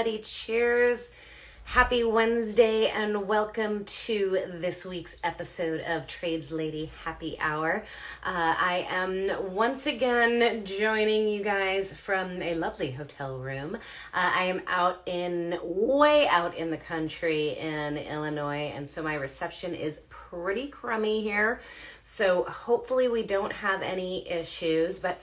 everybody. Cheers. Happy Wednesday and welcome to this week's episode of Trades Lady Happy Hour. I am once again joining you guys from a lovely hotel room. I am way out in the country in Illinois, and so my reception is pretty crummy here. So hopefully we don't have any issues, but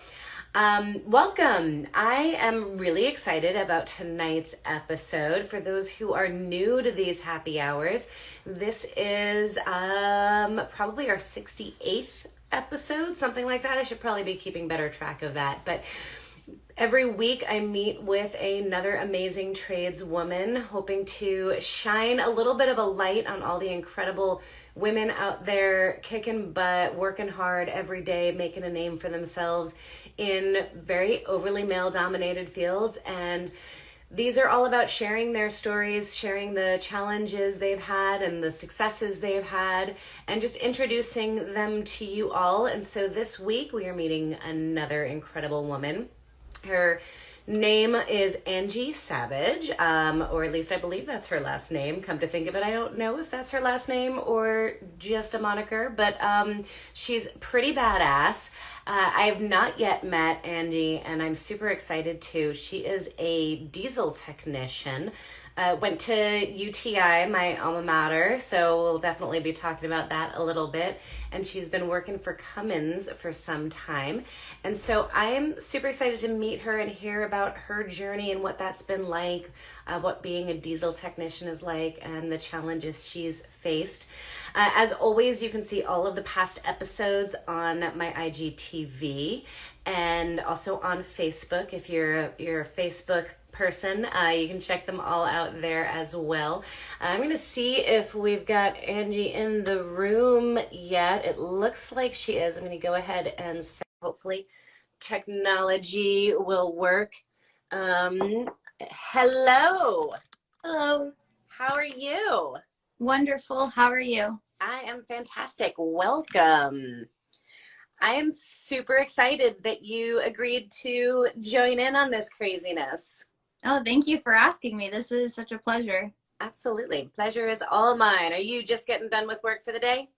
welcome. I am really excited about tonight's episode. For those who are new to these happy hours, this is probably our 68th episode, something like that. I should probably be keeping better track of that. But every week I meet with another amazing tradeswoman, hoping to shine a little bit of a light on all the incredible women out there kicking butt, working hard every day, making a name for themselves in very overly male-dominated fields. And these are all about sharing their stories, sharing the challenges they've had and the successes they've had, and just introducing them to you all. And so this week we are meeting another incredible woman. Her name is Angie Savage, or at least I believe that's her last name. Come to think of it, I don't know if that's her last name or just a moniker, but she's pretty badass. I have not yet met Angie, and I'm super excited to. She is a diesel technician. Went to UTI, my alma mater, so we'll definitely be talking about that a little bit. And she's been working for Cummins for some time. And so I'm super excited to meet her and hear about her journey and what that's been like, what being a diesel technician is like, and the challenges she's faced. As always, you can see all of the past episodes on my IGTV and also on Facebook. If you're a Facebook person, you can check them all out there as well. I'm going to see if we've got Angie in the room yet. It looks like she is. I'm going to go ahead and say, hopefully technology will work. Hello. Hello. How are you? Wonderful. How are you? I am fantastic. Welcome. I am super excited that you agreed to join in on this craziness. Oh, thank you for asking me. This is such a pleasure. Absolutely. Pleasure is all mine. Are you just getting done with work for the day?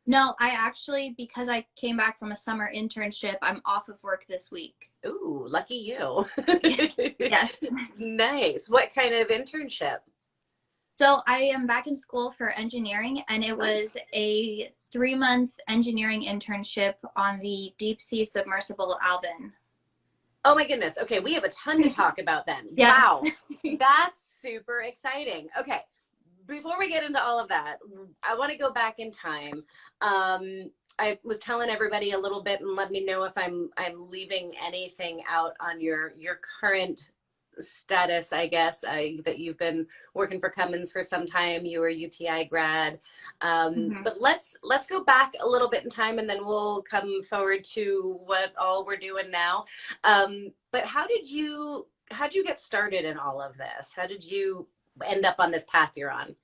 No, I actually, because I came back from a summer internship, I'm off of work this week. Ooh, lucky you. Yes. Nice. What kind of internship? So I am back in school for engineering, and it was a 3-month engineering internship on the deep sea submersible Alvin. Oh my goodness. Okay, we have a ton to talk about then. Yes. Wow. That's super exciting. Okay, before we get into all of that, I want to go back in time. I was telling everybody a little bit, and let me know if I'm leaving anything out on your current status, I guess, that you've been working for Cummins for some time. You were a UTI grad. But let's go back a little bit in time, and then we'll come forward to what all we're doing now. But how'd you get started in all of this? How did you end up on this path you're on?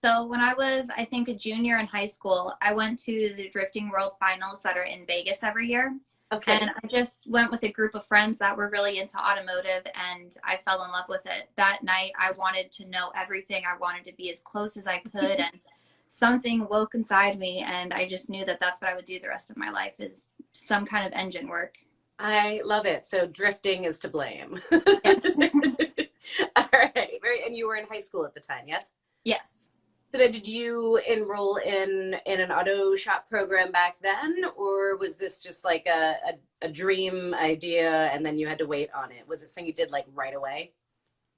So when I was, I think, a junior in high school, I went to the Drifting World Finals that are in Vegas every year. Okay. And I just went with a group of friends that were really into automotive, and I fell in love with it. That night, I wanted to know everything. I wanted to be as close as I could, and something woke inside me, and I just knew that that's what I would do the rest of my life, is some kind of engine work. I love it. So drifting is to blame. Yes. All right. And you were in high school at the time, yes? Yes. So did you enroll in an auto shop program back then, or was this just like a dream idea and then you had to wait on it? Was it something you did like right away?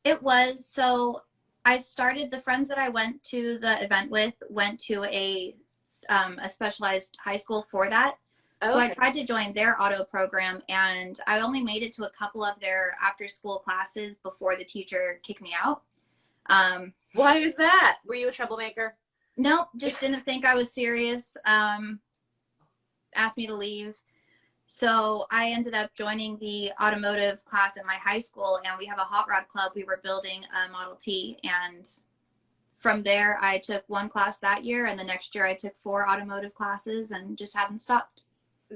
It was. So I started, the friends that I went to the event with went to a specialized high school for that. Okay. So I tried to join their auto program, and I only made it to a couple of their after school classes before the teacher kicked me out. Why is that? Were you a troublemaker? Nope, just didn't think I was serious. Asked me to leave. So I ended up joining the automotive class in my high school, and we have a hot rod club. We were building a Model T, and from there I took one class that year, and the next year I took 4 automotive classes and just haven't stopped.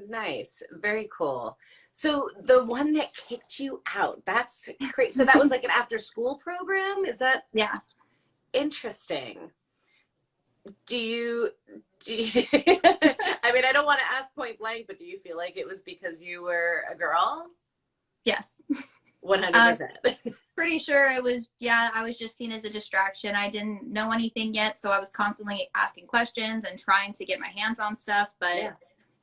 Nice. Very cool. So the one that kicked you out, that's crazy. So that was like an after school program? Is that Yeah. interesting? Do you I mean, I don't want to ask point blank, but do you feel like it was because you were a girl? Yes. 100%. Pretty sure it was, yeah, I was just seen as a distraction. I didn't know anything yet, so I was constantly asking questions and trying to get my hands on stuff, but Yeah,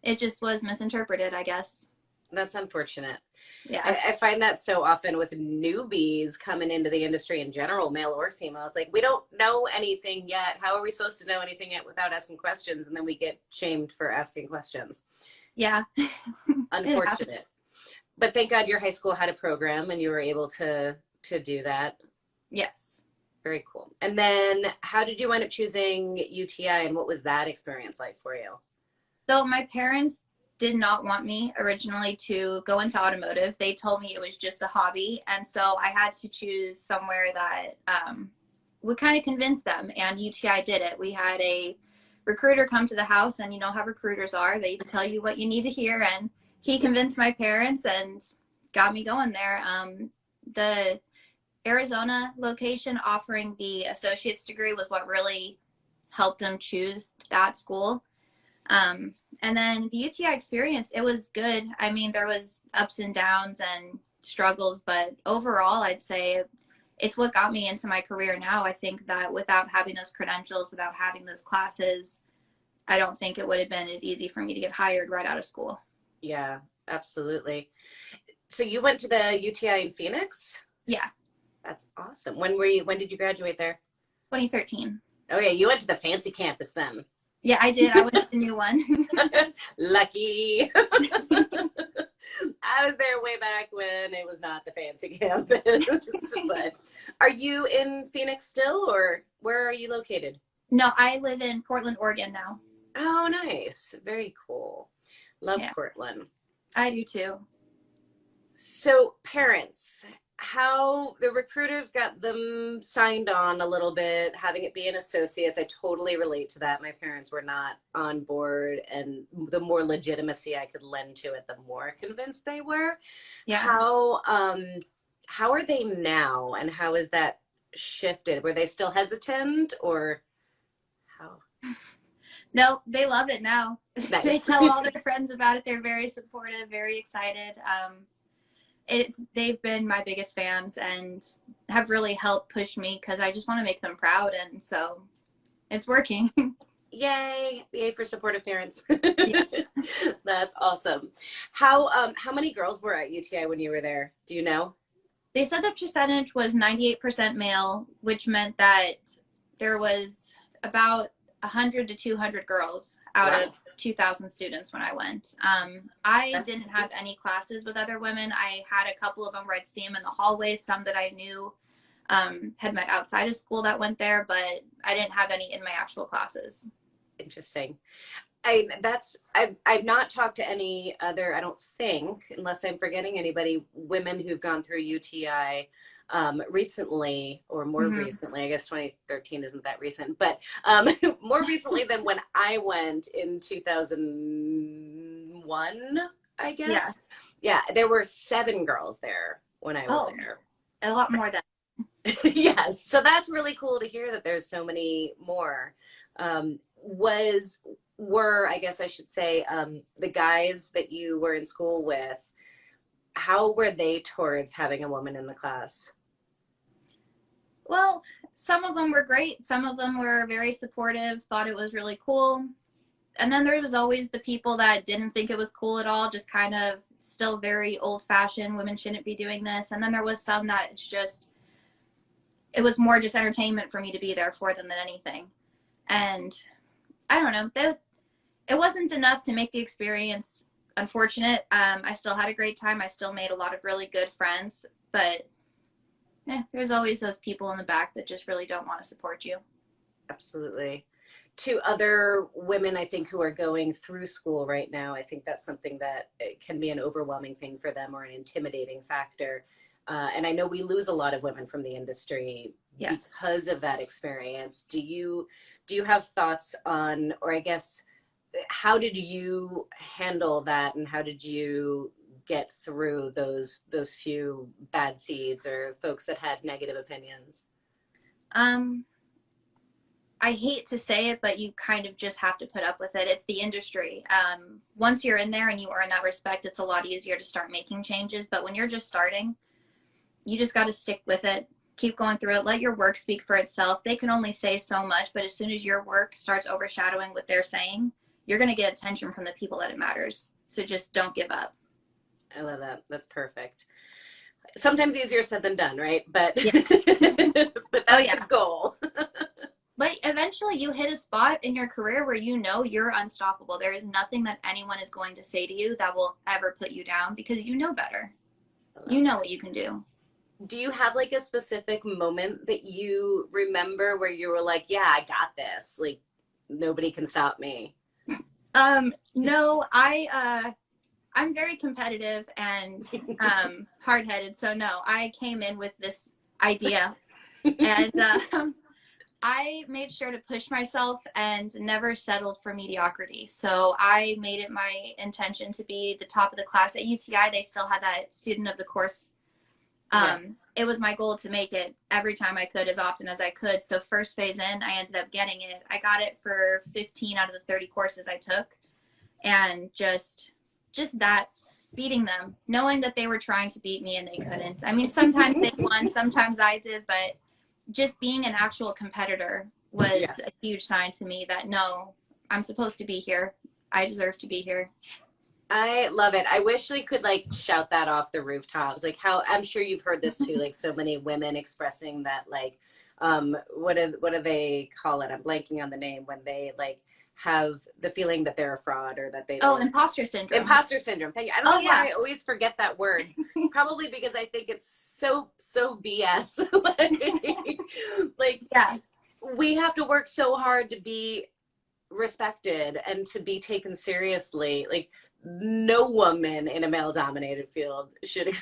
it just was misinterpreted, I guess. that's unfortunate. Yeah. I find that so often with newbies coming into the industry in general, male or female. It's like, we don't know anything yet. How are we supposed to know anything yet without asking questions? And then we get shamed for asking questions. Yeah. It happened. Unfortunate. But thank God your high school had a program and you were able to do that. Yes. Very cool. And then how did you wind up choosing UTI and what was that experience like for you? So my parents did not want me originally to go into automotive. They told me it was just a hobby. And so I had to choose somewhere that would kind of convince them. And UTI did it. We had a recruiter come to the house, and you know how recruiters are. They tell you what you need to hear. And he convinced my parents and got me going there. The Arizona location offering the associate's degree was what really helped them choose that school. And then the UTI experience, it was good. I mean, there was ups and downs and struggles, but overall, I'd say it's what got me into my career now. I think that without having those credentials, without having those classes, I don't think it would have been as easy for me to get hired right out of school. Yeah, absolutely. So you went to the UTI in Phoenix? Yeah, That's awesome. When did you graduate there? 2013. Oh yeah, you went to the fancy campus then. Yeah, I did. I went to the new one. Lucky. I was there way back when it was not the fancy campus. But are you in Phoenix still, or where are you located? No, I live in Portland, Oregon now. Oh, nice. Very cool. Love Yeah, Portland. I do too. So parents, how the recruiters got them signed on a little bit, having it be an associates. I totally relate to that. My parents were not on board, and the more legitimacy I could lend to it, the more convinced they were. Yeah. How are they now, and how is that shifted? Were they still hesitant, or how? No, they love it now. They Nice. tell all their friends about it. They're very supportive, very excited. They've been my biggest fans and have really helped push me because I just want to make them proud, and so it's working. Yay! Yay for supportive parents. Yeah. That's awesome. How many girls were at UTI when you were there? Do you know? They said the percentage was 98% male, which meant that there was about 100 to 200 girls out Wow. of 2,000 students when I went. I That's didn't have any classes with other women. I had a couple of them where I'd see them in the hallways, some that I knew had met outside of school that went there, but I didn't have any in my actual classes. interesting. I've not talked to any other, I don't think, unless I'm forgetting anybody, women who've gone through UTI recently, or more Mm-hmm. recently. I guess 2013 isn't that recent, but more recently than when I went in 2001, I Yeah. guess. Yeah, there were 7 girls there when I was Oh, there. a lot more than. Yes, so that's really cool to hear that there's so many more. Were, I guess I should say, the guys that you were in school with, how were they towards having a woman in the class? Well, some of them were great. Some of them were very supportive, thought it was really cool. And then there was always the people that didn't think it was cool at all, just kind of still very old fashioned. Women shouldn't be doing this. And then there was some that it's just, it was more just entertainment for me to be there for them than anything. And I don't know, it wasn't enough to make the experience unfortunate. I still had a great time. I still made a lot of really good friends, but there's always those people in the back that just really don't want to support you. Absolutely. To other women, I think, who are going through school right now, I think that's something that it can be an overwhelming thing for them, or an intimidating factor. And I know we lose a lot of women from the industry Yes. because of that experience. Do you have thoughts on, or I guess, how did you handle that, and how did you get through those few bad seeds or folks that had negative opinions? Um, I hate to say it, but you kind of just have to put up with it. It's the industry. Once you're in there and you earn that respect, it's a lot easier to start making changes. But when you're just starting, you just got to stick with it. Keep going through it. Let your work speak for itself. They can only say so much, but as soon as your work starts overshadowing what they're saying, you're going to get attention from the people that it matters. So just don't give up. I love that. That's perfect. Sometimes easier said than done, right? But Yeah. but that's the goal. But eventually you hit a spot in your career where you know you're unstoppable. There is nothing that anyone is going to say to you that will ever put you down because you know better. You know what you can do. Do you have like a specific moment that you remember where you were like, yeah, I got this. Like nobody can stop me. No, I'm very competitive and hard-headed. So no, I came in with this idea and I made sure to push myself and never settled for mediocrity. So I made it my intention to be the top of the class. At UTI, they still had that student of the course. It was my goal to make it every time I could, as often as I could. So first phase in, I ended up getting it. I got it for 15 out of the 30 courses I took. And just that, beating them, knowing that they were trying to beat me and they couldn't. I mean, sometimes they won, sometimes I did, but just being an actual competitor was a huge sign to me that no, I'm supposed to be here. I deserve to be here. I love it. I wish I could like shout that off the rooftops. Like how I'm sure you've heard this too, like so many women expressing that like what do they call it? I'm blanking on the name when they like have the feeling that they're a fraud or that they don't. Imposter syndrome. Imposter syndrome. Thank you. I don't know why I always forget that word. Probably because I think it's so BS. like we have to work so hard to be respected and to be taken seriously. Like no woman in a male dominated field should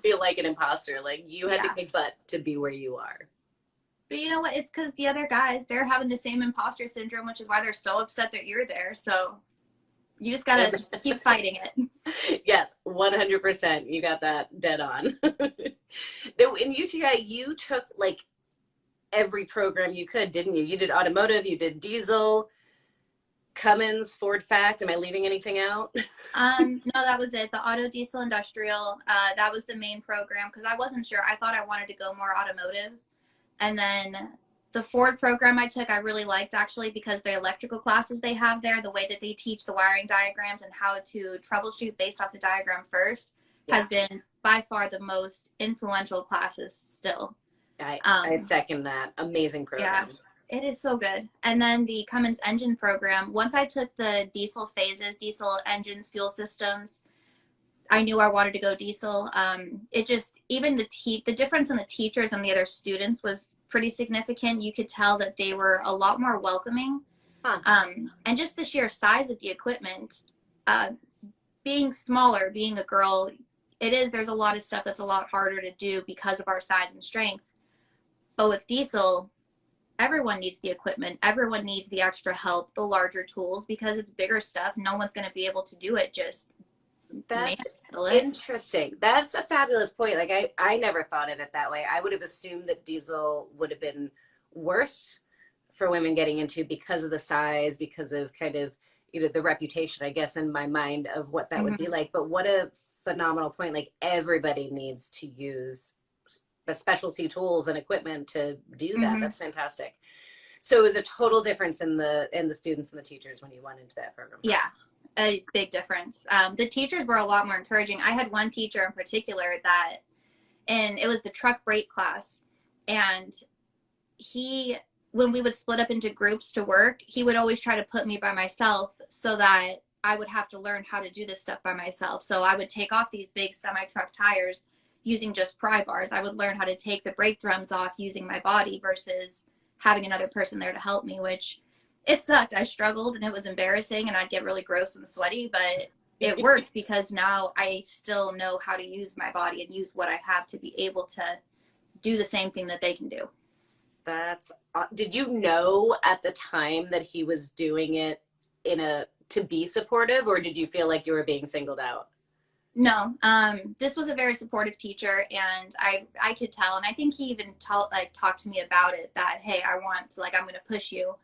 feel like an imposter. Like you had to kick butt to be where you are. But you know what? It's because the other guys, they're having the same imposter syndrome, which is why they're so upset that you're there. So you just got to keep fighting it. Yes, 100%. You got that dead on. Now, in UTI, you took like every program you could, didn't you? You did automotive, you did diesel, Cummins, Ford Fact. Am I leaving anything out? No, that was it. The auto, diesel, industrial. That was the main program because I wasn't sure. I thought I wanted to go more automotive. And then the Ford program I took, I really liked actually because the electrical classes they have there, the way that they teach the wiring diagrams and how to troubleshoot based off the diagram first has been by far the most influential classes still. I second that. Amazing program. Yeah, it is so good. And then the Cummins engine program, once I took the diesel phases, diesel engines, fuel systems, I knew I wanted to go diesel. It just, even the difference in the teachers and the other students was pretty significant. You could tell that they were a lot more welcoming. And just the sheer size of the equipment, being smaller, being a girl, there's a lot of stuff that's a lot harder to do because of our size and strength. But with diesel, everyone needs the equipment. Everyone needs the extra help, the larger tools, because it's bigger stuff. No one's going to be able to do it just That's interesting. That's a fabulous point. Like I never thought of it that way. I would have assumed that diesel would have been worse for women getting into because of the size, because of kind of, the reputation, I guess, in my mind of what that would be like. But what a phenomenal point. Like everybody needs to use specialty tools and equipment to do that. That's fantastic. So it was a total difference in the students and the teachers when you went into that program. Yeah. A big difference. The teachers were a lot more encouraging. I had one teacher in particular and it was the truck brake class. And when we would split up into groups to work, he would always try to put me by myself so that I would have to learn how to do this stuff by myself. So I would take off these big semi-truck tires using just pry bars. I would learn how to take the brake drums off using my body versus having another person there to help me, which it sucked. I struggled and it was embarrassing and I'd get really gross and sweaty, but it worked because now I still know how to use my body and use what I have to be able to do the same thing that they can do. Did you know at the time that he was doing it in a to be supportive, or did you feel like you were being singled out? No, this was a very supportive teacher, and I could tell, and I think he even talked to me about it, that, hey, I want to, like, I'm going to push you.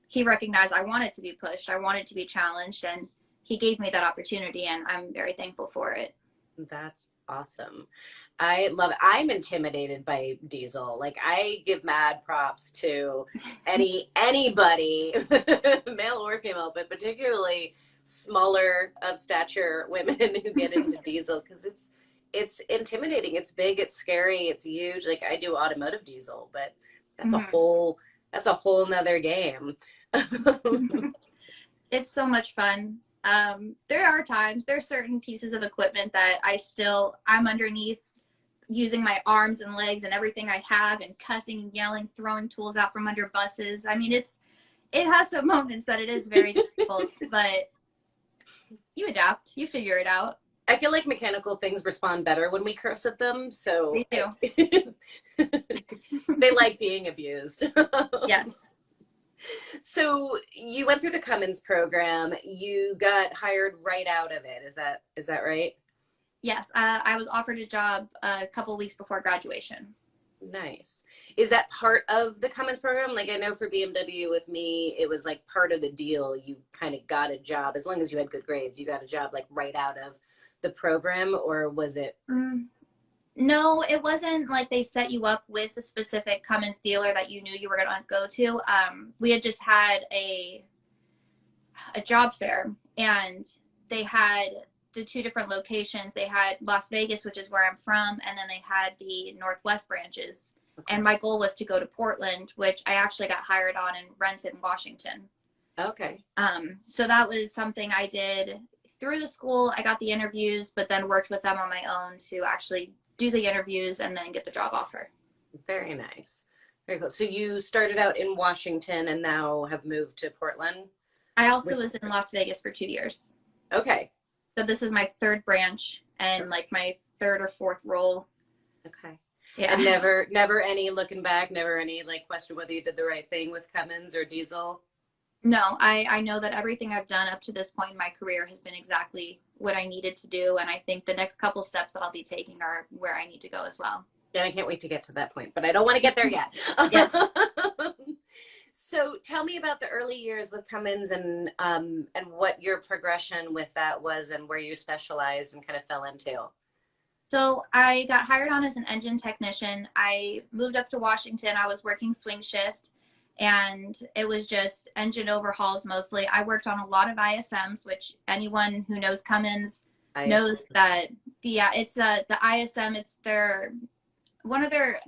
He recognized I wanted to be pushed. I wanted to be challenged, and he gave me that opportunity, and I'm very thankful for it. That's awesome. I love it. I'm intimidated by Diesel. Like, I give mad props to anybody, male or female, but particularly smaller of stature women who get into Diesel, because it's intimidating. It's big, it's scary, it's huge. Like, I do automotive Diesel, but that's a whole nother game. It's so much fun. There are certain pieces of equipment that I'm underneath, using my arms and legs and everything I have, and cussing and yelling, throwing tools out from under buses. I mean, it has some moments that it is very difficult, but you adapt, you figure it out. I feel like mechanical things respond better when we curse at them, so They do. they like being abused. Yes. So you went through the Cummins program. You got hired right out of it. Is that right? Yes, I was offered a job a couple weeks before graduation. Nice. Is that part of the Cummins program? Like, I know for BMW with me, it was like part of the deal. You kind of got a job as long as you had good grades. You got a job like right out of the program, or was it? No, it wasn't like they set you up with a specific Cummins dealer that you knew you were going to go to. We had just had a job fair, and they had the two different locations. They had Las Vegas, which is where I'm from, and then they had the Northwest branches. Okay. And my goal was to go to Portland, which I actually got hired on in Renton, Washington. Okay. So that was something I did through the school. I got the interviews, but then worked with them on my own to actually do the interviews and then get the job offer. Very nice. Very cool. So you started out in Washington and now have moved to Portland? I also was in Las Vegas for 2 years. Okay. So this is my third branch and like my third or fourth role. Okay. Yeah. And never any looking back, never any like question whether you did the right thing with Cummins or Diesel? No, I know that everything I've done up to this point in my career has been exactly what I needed to do. And I think the next couple steps that I'll be taking are where I need to go as well. Yeah, I can't wait to get to that point, but I don't want to get there yet. Yes. So tell me about the early years with Cummins and what your progression with that was and where you specialized and kind of fell into. So I got hired on as an engine technician. I moved up to Washington. I was working swing shift, and it was just engine overhauls mostly. I worked on a lot of ISMs, which anyone who knows Cummins knows that. Yeah, it's the ISM. It's one of their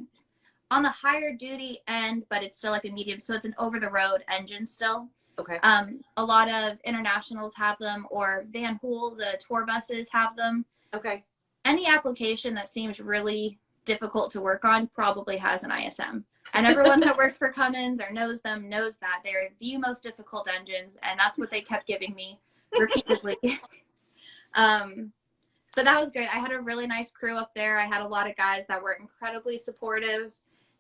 on the higher duty end, but it's still like a medium. So it's an over the road engine still. Okay. A lot of internationals have them, or Van Hool, the tour buses have them. Okay. Any application that seems really difficult to work on probably has an ISM. And everyone that works for Cummins or knows them knows that they're the most difficult engines, and that's what they kept giving me repeatedly. But that was great. I had a really nice crew up there. I had a lot of guys that were incredibly supportive,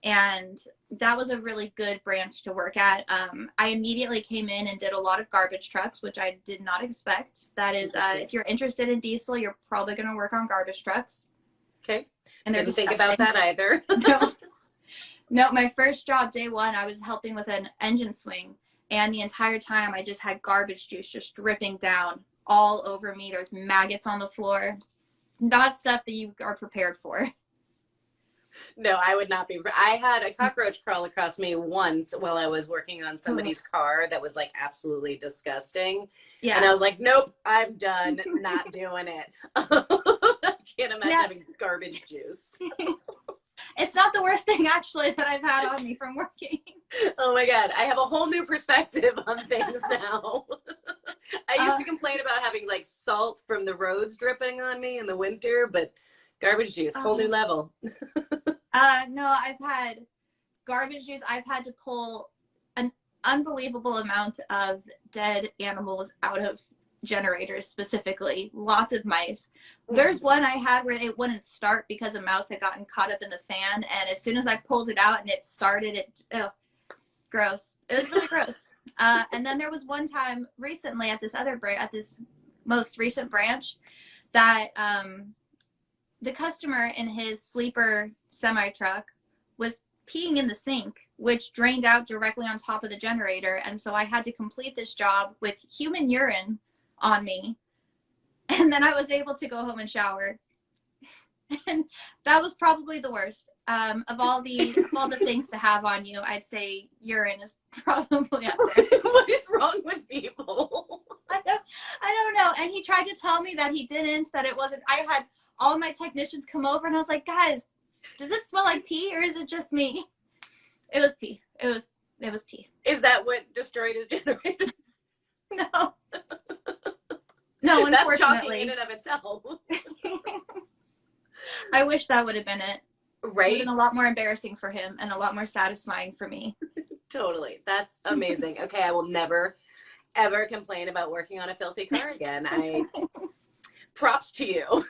and that was a really good branch to work at. I immediately came in and did a lot of garbage trucks, which I did not expect. That is, if you're interested in diesel, you're probably going to work on garbage trucks. Okay. And didn't think about that either. No, my first job, day one, I was helping with an engine swing, and the entire time I just had garbage juice just dripping down all over me. There's maggots on the floor. Not stuff that you are prepared for. No, I would not be. I had a cockroach crawl across me once while I was working on somebody's car that was like absolutely disgusting. Yeah. And I was like, nope, I'm done. Not doing it. I can't imagine having garbage juice. It's not the worst thing, actually, that I've had on me from working. Oh my God. I have a whole new perspective on things now. I used to complain about having like salt from the roads dripping on me in the winter, but garbage juice, whole new level. No, I've had garbage juice. I've had to pull an unbelievable amount of dead animals out of generators, specifically. Lots of mice. There's one I had where it wouldn't start because a mouse had gotten caught up in the fan, and as soon as I pulled it out and it started, Gross. It was really gross. And then there was one time recently at this at this most recent branch that the customer in his sleeper semi truck was peeing in the sink, which drained out directly on top of the generator. And so I had to complete this job with human urine on me. And then I was able to go home and shower. And that was probably the worst. Of all the things to have on you, I'd say urine is probably up there. What is wrong with people? I don't know. And he tried to tell me that he didn't, that it wasn't. I had all my technicians come over and I was like, guys, does it smell like pee or is it just me? It was pee. It was pee. Is that what destroyed his generator? No. No, unfortunately. That's shocking in and of itself. I wish that would have been it. Right? It would have been a lot more embarrassing for him and a lot more satisfying for me. Totally. That's amazing. Okay, I will never, ever complain about working on a filthy car again. Props to you.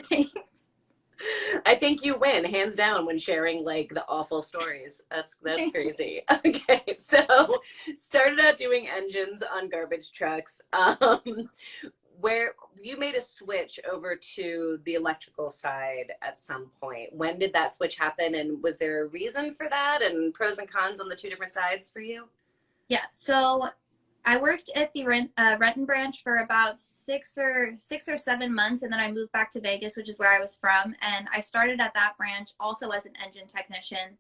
Thanks. I think you win, hands down, when sharing like the awful stories. That's crazy. Okay, so started out doing engines on garbage trucks. Where you made a switch over to the electrical side at some point. When did that switch happen, and was there a reason for that, and pros and cons on the two different sides for you? Yeah, so I worked at the Renton branch for about 6 or 7 months, and then I moved back to Vegas, which is where I was from, and I started at that branch also as an engine technician.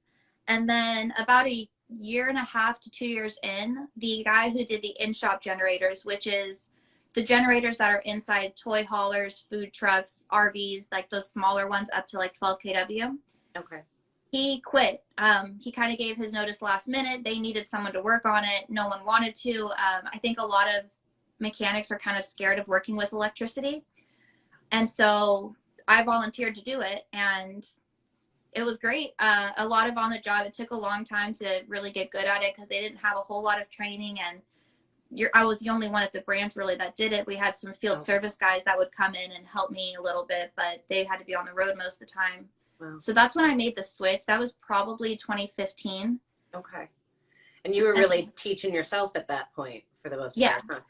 And then about a year and a half to 2 years in, the guy who did the in-shop generators, which is the generators that are inside toy haulers, food trucks, RVs, like those smaller ones up to like 12 kW. Okay. He quit. He kind of gave his notice last minute. They needed someone to work on it. No one wanted to. I think a lot of mechanics are kind of scared of working with electricity. And so I volunteered to do it, and it was great. A lot of on the job. It took a long time to really get good at it because they didn't have a whole lot of training, and I was the only one at the branch really that did it. We had some field service guys that would come in and help me a little bit, but they had to be on the road most of the time. Wow. So that's when I made the switch. That was probably 2015. Okay. And you were really teaching yourself at that point for the most part. Yeah. Huh?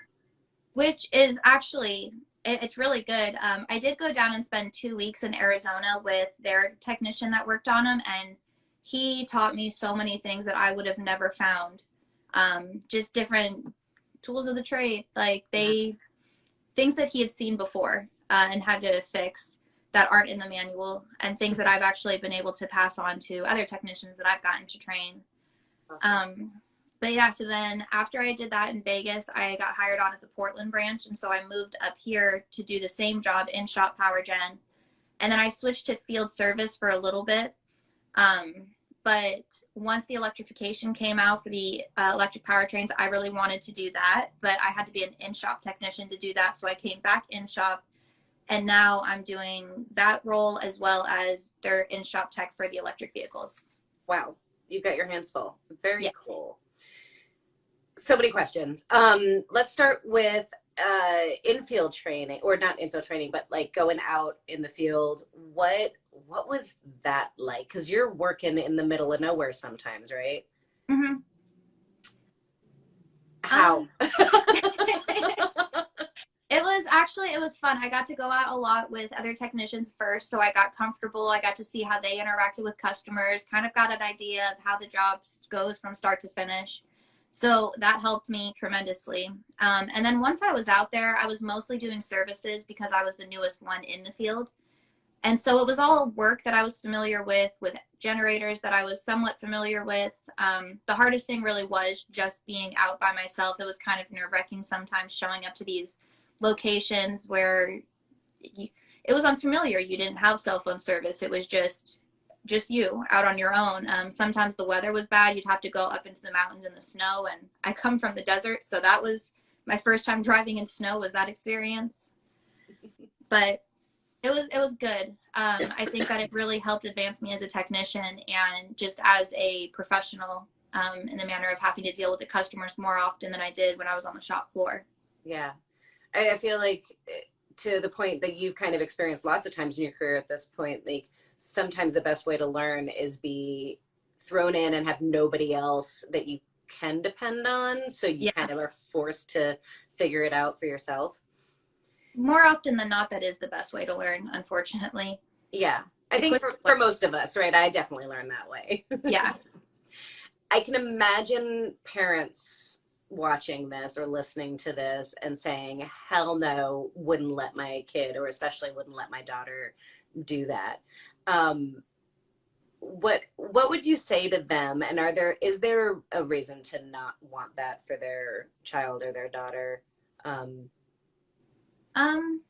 Which is actually, it's really good. I did go down and spend 2 weeks in Arizona with their technician that worked on them, and he taught me so many things that I would have never found. Just different tools of the trade, like things that he had seen before and had to fix that aren't in the manual, and things that I've actually been able to pass on to other technicians that I've gotten to train. Awesome. But yeah, so then after I did that in Vegas, I got hired on at the Portland branch, and so I moved up here to do the same job in shop power gen, and then I switched to field service for a little bit. But once the electrification came out for the electric powertrains, I really wanted to do that, but I had to be an in-shop technician to do that. So I came back in-shop, and now I'm doing that role as well as their in-shop tech for the electric vehicles. Wow. You've got your hands full. Very cool. So many questions. Let's start with infield training, or not infield training, but like going out in the field. What was that like? Because you're working in the middle of nowhere sometimes, right? Mm-hmm. How? It was fun. I got to go out a lot with other technicians first, so I got comfortable. I got to see how they interacted with customers, kind of got an idea of how the job goes from start to finish. So that helped me tremendously. And then once I was out there, I was mostly doing services because I was the newest one in the field. And so it was all work that I was familiar with generators that I was somewhat familiar with. The hardest thing really was just being out by myself. It was kind of nerve-wracking sometimes showing up to these locations where it was unfamiliar. You didn't have cell phone service. It was just you out on your own. Sometimes the weather was bad. You'd have to go up into the mountains in the snow. And I come from the desert, so that was my first time driving in snow, was that experience. But it was good. I think that it really helped advance me as a technician and just as a professional in the manner of having to deal with the customers more often than I did when I was on the shop floor. Yeah. I feel like, to the point that you've kind of experienced lots of times in your career at this point, like sometimes the best way to learn is be thrown in and have nobody else that you can depend on, so you Yeah. kind of are forced to figure it out for yourself. More often than not, that is the best way to learn, unfortunately. Yeah. I The think quick for most of us, right? I definitely learned that way. Yeah. I can imagine parents watching this or listening to this and saying, hell no, wouldn't let my kid, or especially wouldn't let my daughter do that. Um, what would you say to them? And is there a reason to not want that for their child or their daughter? Um, Um,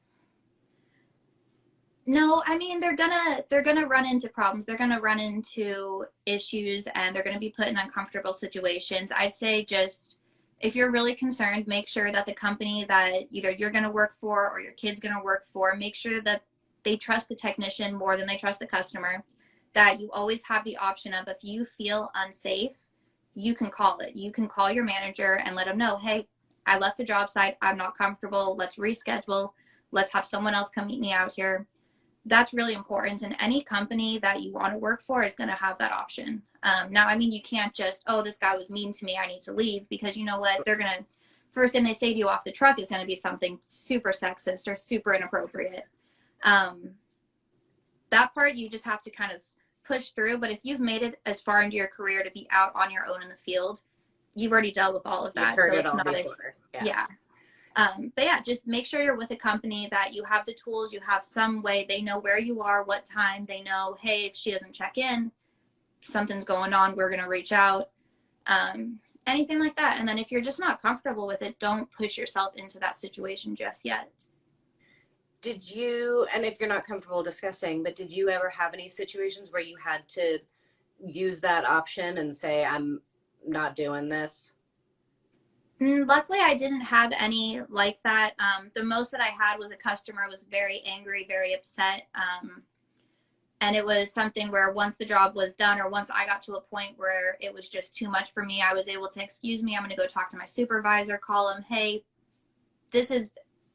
no, I mean they're gonna run into problems. They're gonna run into issues and they're gonna be put in uncomfortable situations. I'd say just if you're really concerned, make sure that the company that either you're gonna work for or your kid's gonna work for, make sure that they trust the technician more than they trust the customer. That you always have the option of if you feel unsafe, you can call it. You can call your manager and let them know, hey, I left the job site. I'm not comfortable. Let's reschedule. Let's have someone else come meet me out here. That's really important. And any company that you want to work for is going to have that option. Now, I mean, you can't just, oh, this guy was mean to me, I need to leave, because you know what? They're going to, first thing they say to you off the truck is going to be something super sexist or super inappropriate. That part you just have to kind of push through. But if you've made it as far into your career to be out on your own in the field, you've already dealt with all of that. you've heard So it it's all not before. yeah. But yeah, just make sure you're with a company that you have the tools, you have some way, they know where you are, what time, they know, hey, if she doesn't check in, something's going on, we're going to reach out. Anything like that. And then if you're just not comfortable with it, don't push yourself into that situation just yet. Did you, and if you're not comfortable discussing, but did you ever have any situations where you had to use that option and say, I'm not doing this? Luckily, I didn't have any like that. The most that I had was a customer was very angry, very upset. And it was something where once the job was done or once I got to a point where it was just too much for me, I was able to, excuse me, I'm going to go talk to my supervisor, call him, hey, this is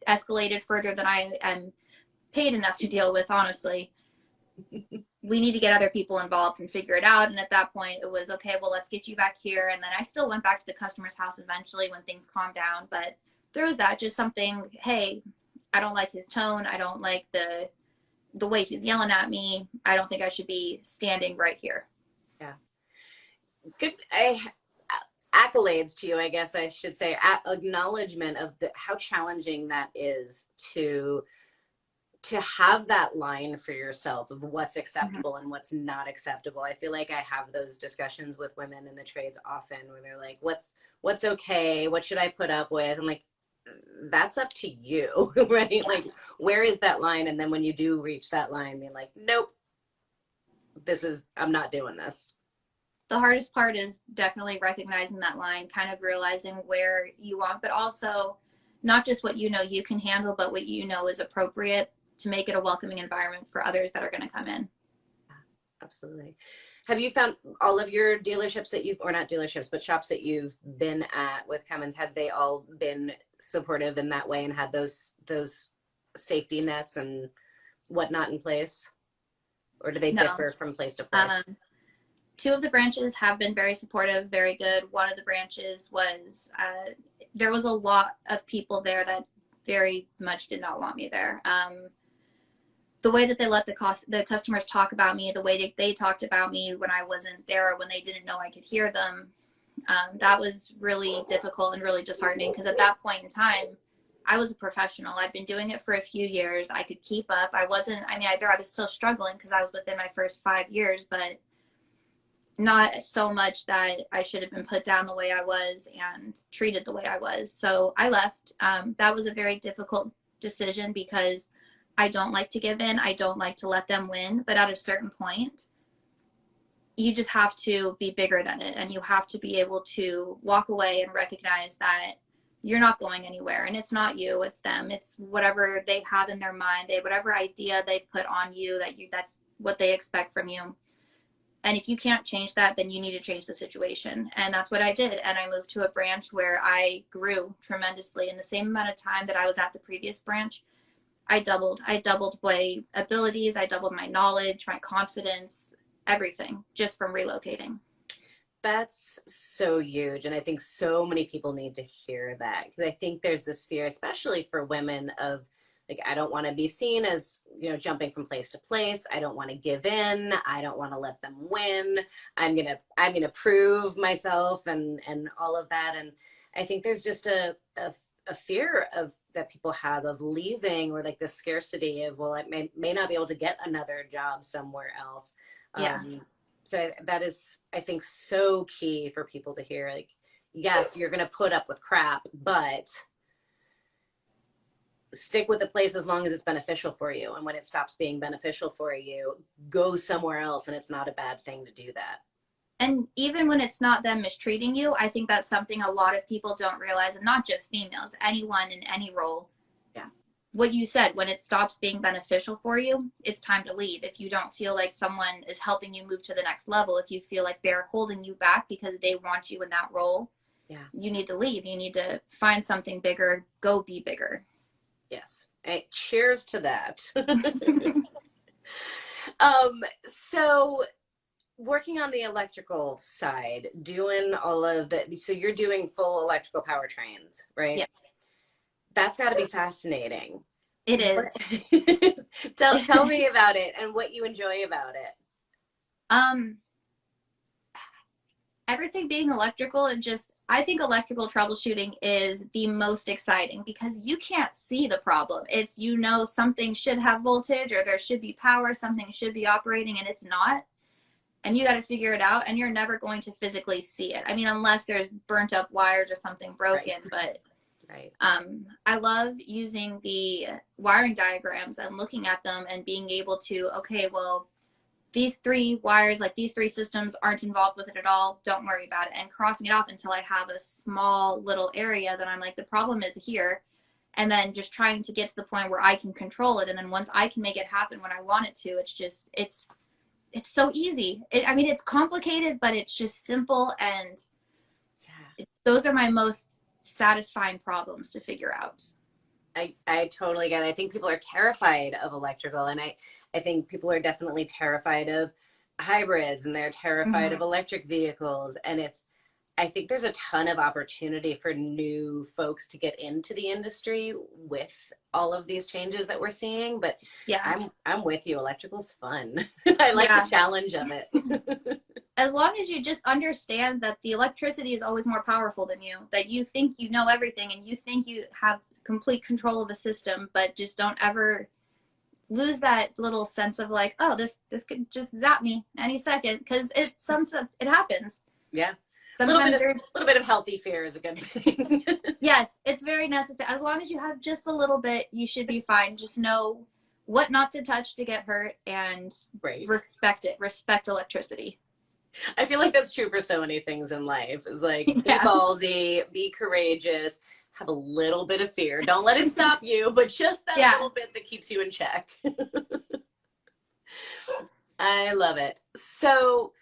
escalated further than I am paid enough to deal with, honestly. We need to get other people involved and figure it out. And at that point, it was, okay, well, let's get you back here. And then I still went back to the customer's house eventually when things calmed down. But there was that, just something, hey, I don't like his tone. I don't like the way he's yelling at me. I don't think I should be standing right here. Yeah. Good. Accolades to you, I guess I should say, acknowledgement of how challenging that is to have that line for yourself of what's acceptable and what's not acceptable. I feel like I have those discussions with women in the trades often where they're like, what's okay? What should I put up with? I'm like, that's up to you, right? Yeah. Like, where is that line? And then when you do reach that line, being like, nope, I'm not doing this. The hardest part is definitely recognizing that line, kind of realizing where you want, but also not just what you know you can handle, but what you know is appropriate to make it a welcoming environment for others that are going to come in. Absolutely. Have you found all of your dealerships that or not dealerships, but shops that you've been at with Cummins, have they all been supportive in that way and had those safety nets and whatnot in place? Or do they differ from place to place? Two of the branches have been very supportive, very good. One of the branches was, there was a lot of people there that very much did not want me there. The way that they let the customers talk about me, the way they talked about me when I wasn't there or when they didn't know I could hear them, that was really difficult and really disheartening, because at that point in time, I was a professional. I'd been doing it for a few years. I could keep up. I was still struggling because I was within my first 5 years, but not so much that I should have been put down the way I was and treated the way I was. So I left. That was a very difficult decision because I don't like to give in. I don't like to let them win. But at a certain point, you just have to be bigger than it. And you have to be able to walk away and recognize that you're not going anywhere. And it's not you, it's them. It's whatever they have in their mind, whatever idea they put on you, that's what they expect from you. And if you can't change that, then you need to change the situation. And that's what I did. And I moved to a branch where I grew tremendously. In the same amount of time that I was at the previous branch, I doubled my abilities. I doubled my knowledge, my confidence, everything, just from relocating. That's so huge. And I think so many people need to hear that because I think there's this fear, especially for women, of like, I don't want to be seen as, jumping from place to place. I don't want to give in. I don't want to let them win. I'm gonna prove myself and all of that. And I think there's just a fear of that people have of leaving, or like the scarcity of, well, I may not be able to get another job somewhere else. Yeah. So that is, I think, so key for people to hear. Like, yes, you're going to put up with crap, but stick with the place as long as it's beneficial for you. And when it stops being beneficial for you, go somewhere else. And it's not a bad thing to do that. And even when it's not them mistreating you, I think that's something a lot of people don't realize, and not just females, anyone in any role. Yeah. What you said, when it stops being beneficial for you, it's time to leave. If you don't feel like someone is helping you move to the next level, if you feel like they're holding you back because they want you in that role, yeah, you need to leave. You need to find something bigger, go be bigger. Yes. Hey, cheers to that. So working on the electrical side, doing all of the, so you're doing full electrical powertrains, right? Yeah. That's got to be fascinating. It is. Tell me about it and what you enjoy about it. Everything being electrical, and just, I think electrical troubleshooting is the most exciting because you can't see the problem. It's, something should have voltage, or there should be power, something should be operating, and it's not. And you got to figure it out, and you're never going to physically see it. I mean, unless there's burnt up wires or something broken, right. But right. I love using the wiring diagrams and looking at them and being able to, okay, well, these three wires, like these three systems aren't involved with it at all. Don't worry about it. And crossing it off until I have a small little area that I'm like, the problem is here. And then just trying to get to the point where I can control it. And then once I can make it happen when I want it to, it's just, it's so easy. It's complicated, but it's just simple. And those are my most satisfying problems to figure out. I totally get it. I think people are terrified of electrical, and I think people are definitely terrified of hybrids, and they're terrified of electric vehicles. And I think there's a ton of opportunity for new folks to get into the industry with all of these changes that we're seeing. But yeah, I'm with you. Electrical's fun. I like the challenge of it. As long as you just understand that the electricity is always more powerful than you, that you think you know everything and you think you have complete control of the system, but just don't ever lose that little sense of like, oh, this could just zap me any second, because it happens. Yeah. Sometimes a little bit of healthy fear is a good thing. Yes, it's very necessary. As long as you have just a little bit, you should be fine. Just know what not to touch to get hurt, and respect it. Respect electricity. I feel like that's true for so many things in life. It's like, be ballsy, be courageous, have a little bit of fear. Don't let it stop you, but just that little bit that keeps you in check. I love it. So,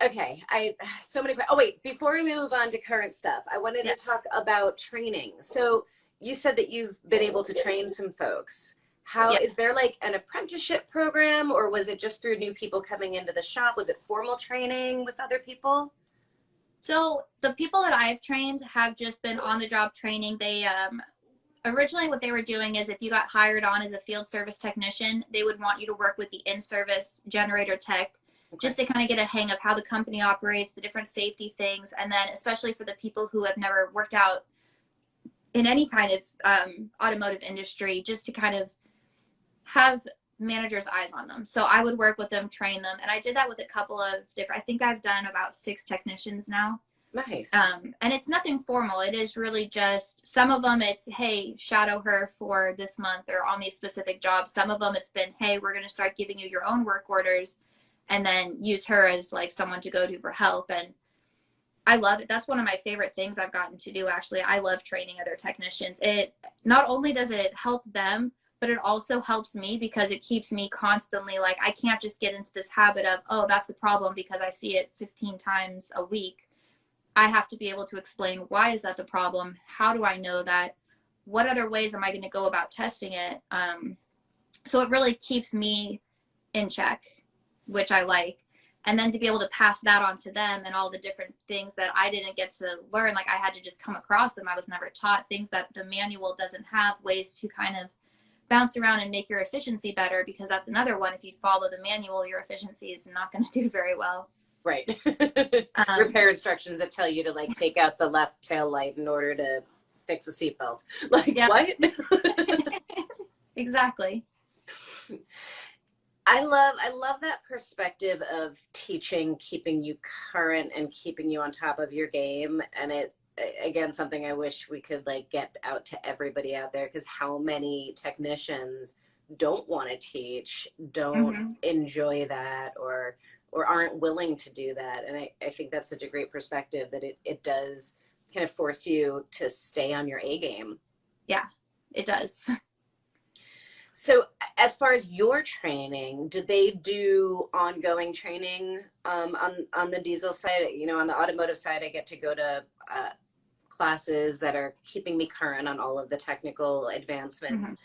okay, oh wait, before we move on to current stuff, I wanted to talk about training. So you said that you've been able to train some folks. Is there like an apprenticeship program, or was it just through new people coming into the shop? Was it formal training with other people? So the people that I've trained have just been on the job training. They originally what they were doing is, if you got hired on as a field service technician, they would want you to work with the in-service generator tech, just to kind of get a hang of how the company operates, the different safety things. And then especially for the people who have never worked out in any kind of automotive industry, just to kind of have managers' eyes on them. So I would work with them, train them. And I did that with a couple of I think I've done about 6 technicians now. Nice. And it's nothing formal. It is really just, some of them it's, hey, shadow her for this month or on these specific jobs. Some of them it's been, hey, we're going to start giving you your own work orders, and then use her as like someone to go to for help. And I love it. That's one of my favorite things I've gotten to do, actually. I love training other technicians. It not only does it help them, but it also helps me, because it keeps me constantly like, I can't just get into this habit of, oh, that's the problem because I see it 15 times a week. I have to be able to explain, why is that the problem? How do I know that? What other ways am I going to go about testing it? So it really keeps me in check, which I like. And then to be able to pass that on to them and all the different things that I didn't get to learn, like I had to just come across them. I was never taught things that the manual doesn't have, ways to kind of bounce around and make your efficiency better, because that's another one. If you follow the manual, your efficiency is not going to do very well. Right. Repair instructions that tell you to like take out the left tail light in order to fix a seatbelt. Like, yep. What? Exactly. I love that perspective of teaching, keeping you current and keeping you on top of your game. And it, again, something I wish we could like get out to everybody out there, because how many technicians don't want to teach, don't enjoy that, or aren't willing to do that. And I think that's such a great perspective, that it does kind of force you to stay on your A game. Yeah, it does. So as far as your training, do they do ongoing training on the diesel side? You know, on the automotive side, I get to go to classes that are keeping me current on all of the technical advancements.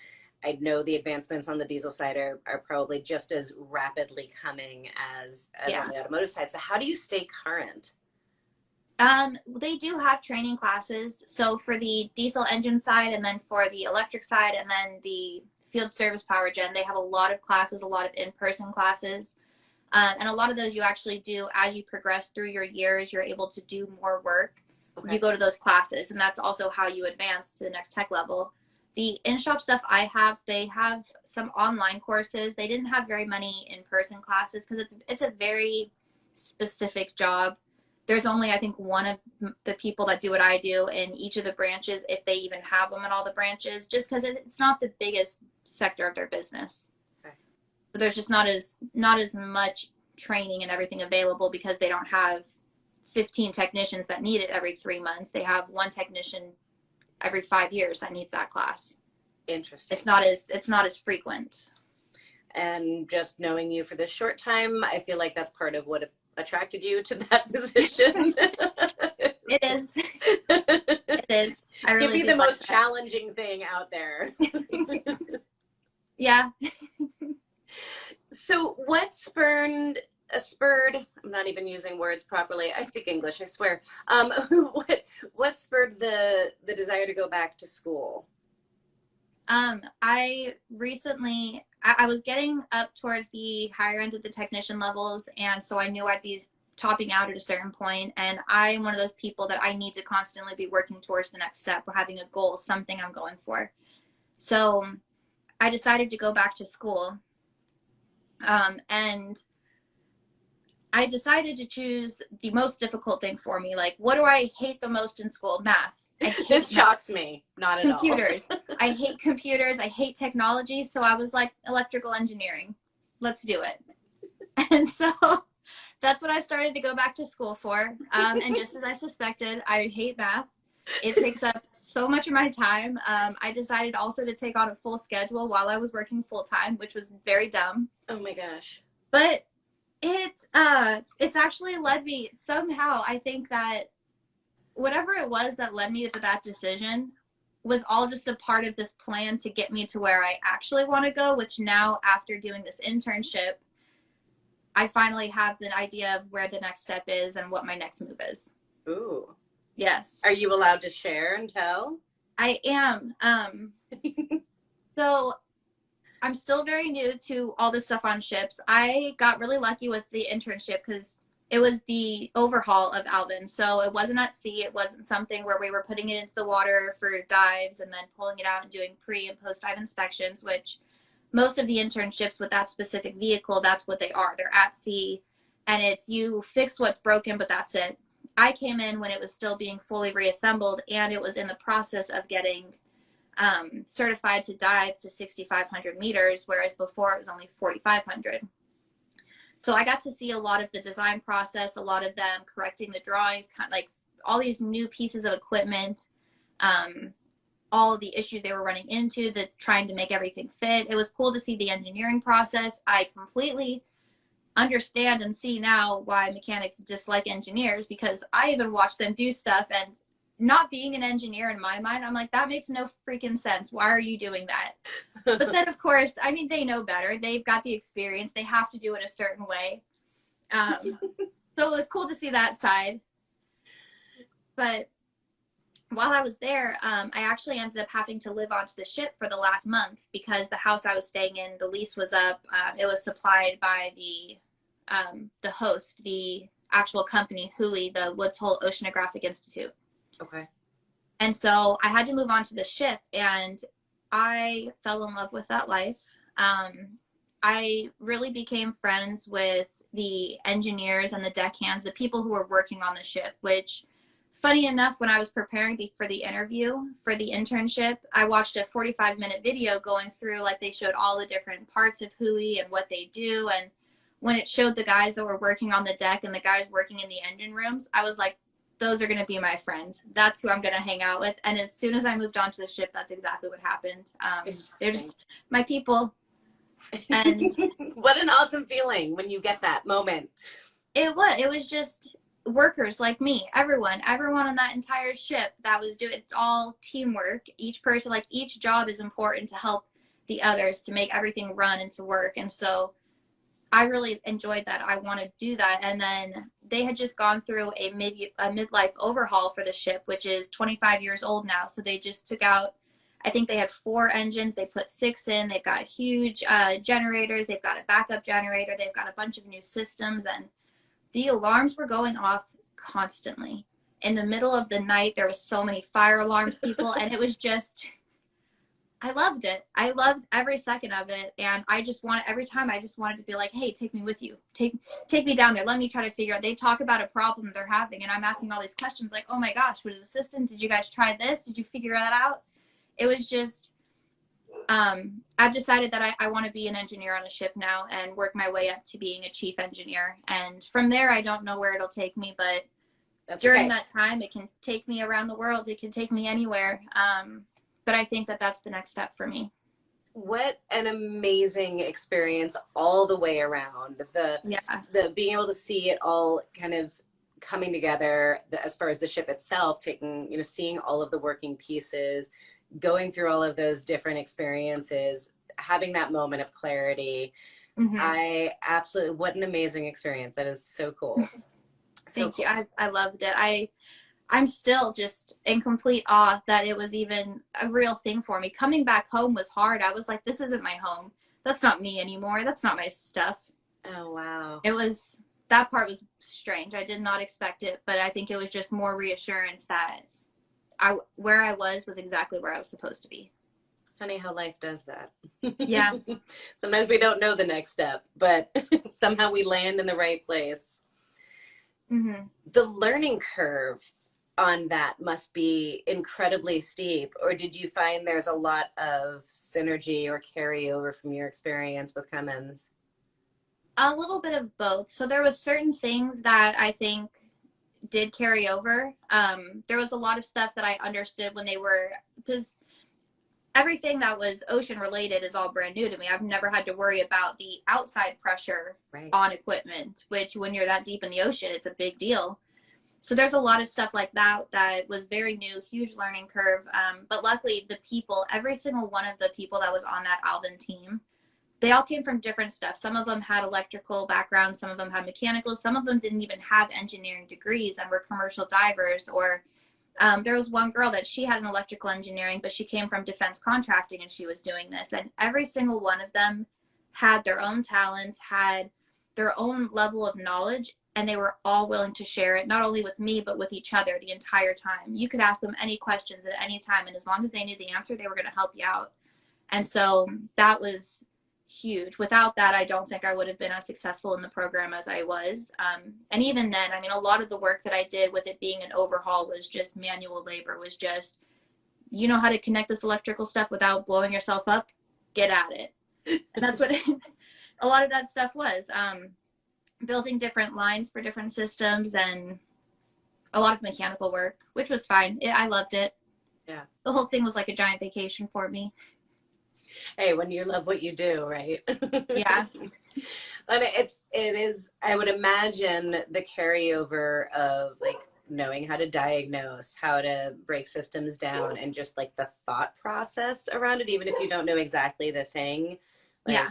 I know the advancements on the diesel side are probably just as rapidly coming as on the automotive side. So how do you stay current? They do have training classes. So for the diesel engine side, and then for the electric side, and then the field service power gen, they have a lot of classes, a lot of in-person classes. And a lot of those you actually do as you progress through your years. You're able to do more work. Okay. You go to those classes, and that's also how you advance to the next tech level. The in-shop stuff they have some online courses. They didn't have very many in-person classes because it's a very specific job. There's only, I think, one of the people that do what I do in each of the branches, if they even have them in all the branches, just because it's not the biggest sector of their business. Okay. So there's just not as much training and everything available, because they don't have 15 technicians that need it every 3 months. They have one technician every 5 years that needs that class. Interesting. It's not as frequent. And just knowing you for this short time, I feel like that's part of what attracted you to that position. It is. It is. I really Give me the most challenging thing out there. Yeah. So what spurred, I'm not even using words properly. I speak English, I swear. What spurred the desire to go back to school? I recently, I was getting up towards the higher end of the technician levels, and so I knew I'd be topping out at a certain point, and I'm one of those people that I need to constantly be working towards the next step, or having a goal, something I'm going for. So I decided to go back to school, and I decided to choose the most difficult thing for me. Like, what do I hate the most in school? Math. This shocks me. Not at all. Computers. I hate computers. I hate technology. So I was like, electrical engineering. Let's do it. And so that's what I started to go back to school for. And just as I suspected, I hate math. It takes up so much of my time. I decided also to take on a full schedule while I was working full time, which was very dumb. Oh my gosh. But it's actually led me somehow. I think that whatever it was that led me to that decision was all just a part of this plan to get me to where I actually want to go, which now, after doing this internship, I finally have the idea of where the next step is and what my next move is. Ooh. Yes. Are you allowed to share and tell? I am. So I'm still very new to all this stuff on ships. I got really lucky with the internship because it was the overhaul of Alvin. So it wasn't at sea. It wasn't something where we were putting it into the water for dives and then pulling it out and doing pre and post dive inspections, which most of the internships with that specific vehicle, that's what they are. They're at sea, and it's you fix what's broken, but that's it. I came in when it was still being fully reassembled, and it was in the process of getting certified to dive to 6,500 meters, whereas before it was only 4,500. So I got to see a lot of the design process, a lot of them correcting the drawings, kind of like all these new pieces of equipment, all of the issues they were running into, trying to make everything fit. It was cool to see the engineering process. I completely understand and see now why mechanics dislike engineers, because I even watch them do stuff, and not being an engineer in my mind, I'm like, that makes no freaking sense. Why are you doing that? But then, of course, I mean, they know better. They've got the experience. They have to do it a certain way. So it was cool to see that side. But while I was there, I actually ended up having to live onto the ship for the last month because the house I was staying in, the lease was up. It was supplied by the host, the actual company, Hui, the Woods Hole Oceanographic Institute. Okay. And so I had to move onto the ship, and I fell in love with that life. I really became friends with the engineers and the deckhands, the people who were working on the ship, which, funny enough, when I was preparing for the interview for the internship, I watched a 45-minute video going through, like, they showed all the different parts of Hui and what they do. And when it showed the guys that were working on the deck and the guys working in the engine rooms, I was like, those are going to be my friends. That's who I'm going to hang out with. And as soon as I moved onto the ship, that's exactly what happened. They're just my people. And what an awesome feeling when you get that moment. It was just workers like me, everyone on that entire ship that was doing, it's all teamwork. Each person, like, each job is important to help the others to make everything run and to work. And so I really enjoyed that. I want to do that. And then they had just gone through a midlife overhaul for the ship, which is 25 years old now. So they just took out, I think they had 4 engines. They put 6 in. They've got huge generators. They've got a backup generator. They've got a bunch of new systems. And the alarms were going off constantly. In the middle of the night, there was so many fire alarms, people. And it was just, I loved it. I loved every second of it. And every time I just wanted to be like, hey, take me with you. Take me down there. Let me try to figure out. They talk about a problem they're having, and I'm asking all these questions like, oh my gosh, what is the system? Did you guys try this? Did you figure that out? It was just, I've decided that I want to be an engineer on a ship now and work my way up to being a chief engineer. And from there, I don't know where it'll take me, but during that time, it can take me around the world. It can take me anywhere. But I think that that's the next step for me. What an amazing experience all the way around. The being able to see it all kind of coming together, as far as the ship itself, seeing all of the working pieces, going through all of those different experiences, having that moment of clarity. Mm-hmm. What an amazing experience. That is so cool. Thank you. I loved it. I'm still just in complete awe that it was even a real thing for me. Coming back home was hard. I was like, this isn't my home. That's not me anymore. That's not my stuff. Oh, wow. That part was strange. I did not expect it, but I think it was just more reassurance that where I was exactly where I was supposed to be. Funny how life does that. Yeah. Sometimes we don't know the next step, but somehow we land in the right place. Mm-hmm. The learning curve on that must be incredibly steep, or did you find there's a lot of synergy or carryover from your experience with Cummins? A little bit of both. So there was certain things that I think did carry over. There was a lot of stuff that I understood because everything that was ocean related is all brand new to me. I've never had to worry about the outside pressure on equipment, which when you're that deep in the ocean, it's a big deal. So there's a lot of stuff like that was very new, huge learning curve. But luckily every single one of the people that was on that Alvin team, they all came from different stuff. Some of them had electrical backgrounds, some of them had mechanical, some of them didn't even have engineering degrees and were commercial divers. Or there was one girl that she had an electrical engineering, but she came from defense contracting and she was doing this. And every single one of them had their own talents, had their own level of knowledge, and they were all willing to share it, not only with me, but with each other the entire time. You could ask them any questions at any time, and as long as they knew the answer, they were going to help you out. And so that was huge. Without that, I don't think I would have been as successful in the program as I was. And even then, I mean, a lot of the work that I did with it being an overhaul was just manual labor, was just, you know how to connect this electrical stuff without blowing yourself up? Get at it. And that's what a lot of that stuff was. Building different lines for different systems and a lot of mechanical work, which was fine. I loved it. Yeah. The whole thing was like a giant vacation for me. Hey, when you love what you do, right? Yeah. And it is, I would imagine, the carryover of like knowing how to diagnose, how to break systems down, and just like the thought process around it, even if you don't know exactly the thing. Like,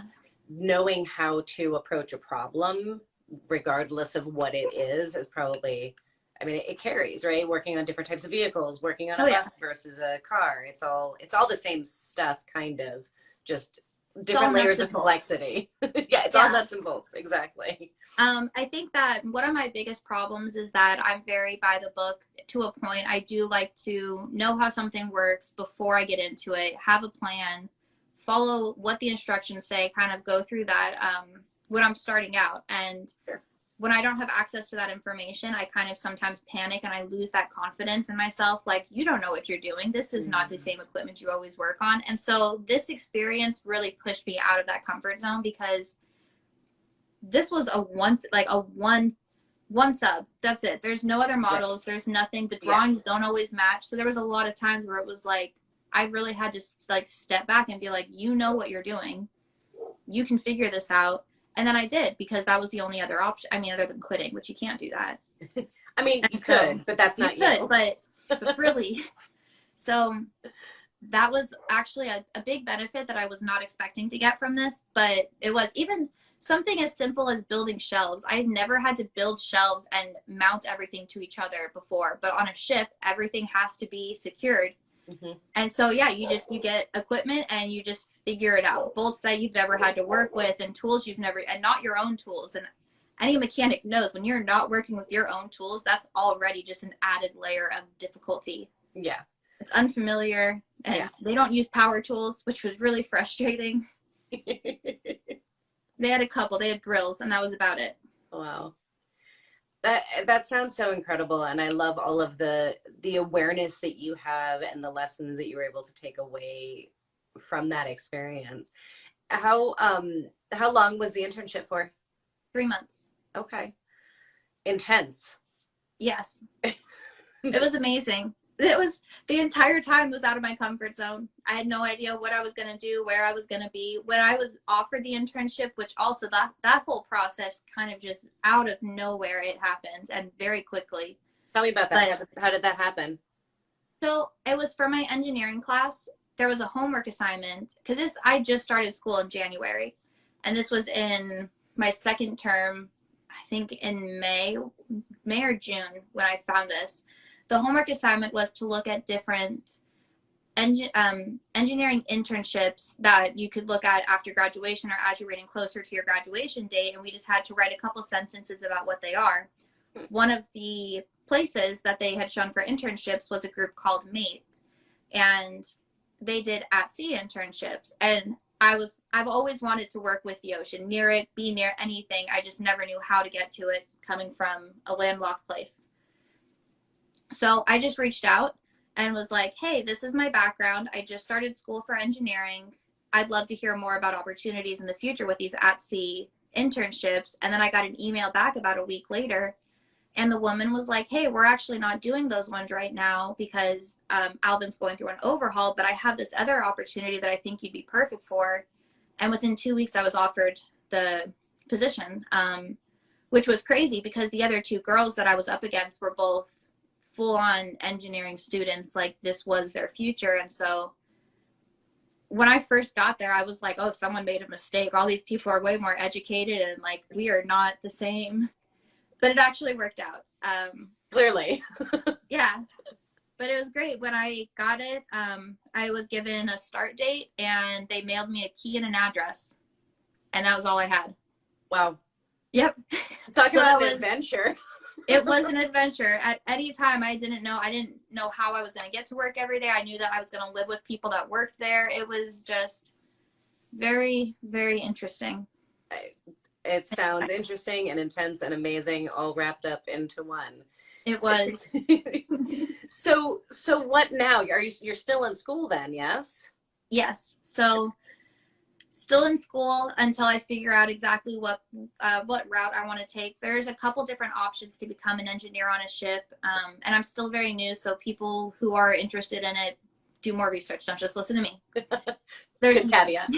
knowing how to approach a problem regardless of what it is probably, I mean, it carries, right? Working on different types of vehicles, working on a Oh yeah, bus versus a car. It's all the same stuff, kind of, just it's all different layers nuts of and bolts. complexity. Yeah, it's all Yeah. nuts and bolts. Exactly. I think that one of my biggest problems is that I'm very by the book to a point. I do like to know how something works before I get into it, have a plan, follow what the instructions say, kind of go through that when I'm starting out. And Sure. when I don't have access to that information, I kind of sometimes panic and I lose that confidence in myself. Like, you don't know what you're doing. This is not the same equipment you always work on. And so this experience really pushed me out of that comfort zone, because this was one sub. That's it. There's no other models. There's nothing. The drawings don't always match. So there was a lot of times where it was like, I really had to like step back and be like, you know what you're doing. You can figure this out. And then I did, because that was the only other option. I mean, other than quitting, which you can't do that. I mean, And you so, could, but that's not you. you. But really, so that was actually a big benefit that I was not expecting to get from this. But it was even something as simple as building shelves. I had never had to build shelves and mount everything to each other before, but on a ship, everything has to be secured. Mm-hmm. And so, yeah, you get equipment and you just figure it out. Bolts that you've never had to work with, and tools you've never, and not your own tools. And any mechanic knows when you're not working with your own tools, that's already just an added layer of difficulty. Yeah. It's unfamiliar, and they don't use power tools, which was really frustrating. They had a couple. They had drills, and that was about it. Wow. That sounds so incredible, and I love all of the awareness that you have and the lessons that you were able to take away from that experience. How long was the internship for? 3 months. Okay. Intense. Yes. It was amazing. It was, the entire time was out of my comfort zone. I had no idea what I was going to do, where I was going to be. When I was offered the internship, which also that whole process kind of just out of nowhere, it happened, and very quickly. Tell me about that. How did that happen? So it was for my engineering class. There was a homework assignment, because I just started school in January, and this was in my second term, I think in May or June when I found this. The homework assignment was to look at different engineering internships that you could look at after graduation or as you're getting closer to your graduation date. And we just had to write a couple sentences about what they are. One of the places that they had shown for internships was a group called Mate. And they did at sea internships. And I've always wanted to work with the ocean, near it, be near anything. I just never knew how to get to it coming from a landlocked place. So I just reached out and was like, hey, this is my background. I just started school for engineering. I'd love to hear more about opportunities in the future with these at-sea internships. And then I got an email back about a week later. And the woman was like, hey, we're actually not doing those ones right now because Alvin's going through an overhaul. But I have this other opportunity that I think you'd be perfect for. And within 2 weeks, I was offered the position, which was crazy because the other two girls that I was up against were both full-on engineering students. Like, this was their future. And so when I first got there, I was like, oh, someone made a mistake. All these people are way more educated, and like, we are not the same. But it actually worked out. Clearly. Yeah. But it was great. When I got it, I was given a start date, and they mailed me a key and an address. And that was all I had. Wow. Yep. Talking about an adventure. It was an adventure. At any time, I didn't know how I was going to get to work every day. I knew that I was going to live with people that worked there. It was just very, very interesting. It sounds interesting and intense and amazing, all wrapped up into one. It was. So what now? You're still in school then, yes? Yes. So still in school until I figure out exactly what route I want to take. There's a couple different options to become an engineer on a ship, and I'm still very new, so people who are interested in it, do more research. Don't just listen to me. There's good caveat.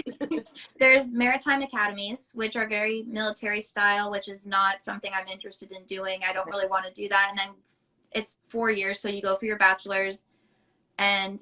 There's maritime academies, which are very military style, which is not something I'm interested in doing. I don't really want to do that. And then it's 4 years, so you go for your bachelor's, and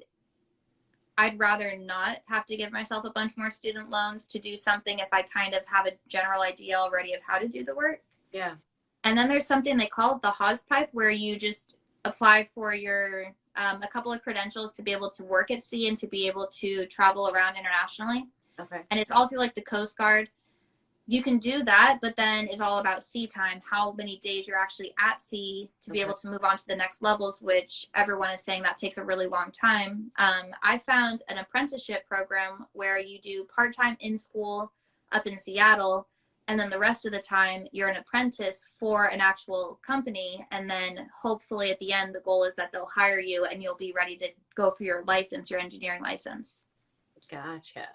I'd rather not have to give myself a bunch more student loans to do something if I kind of have a general idea already of how to do the work. Yeah. And then there's something they call the hose pipe, where you just apply for your a couple of credentials to be able to work at sea and to be able to travel around internationally. Okay. And it's all through like the Coast Guard. You can do that, but then it's all about sea time, how many days you're actually at sea to be able to move on to the next levels, which everyone is saying that takes a really long time. I found an apprenticeship program where you do part-time in school up in Seattle, and then the rest of the time you're an apprentice for an actual company, and then hopefully at the end the goal is that they'll hire you and you'll be ready to go for your license, your engineering license. Gotcha.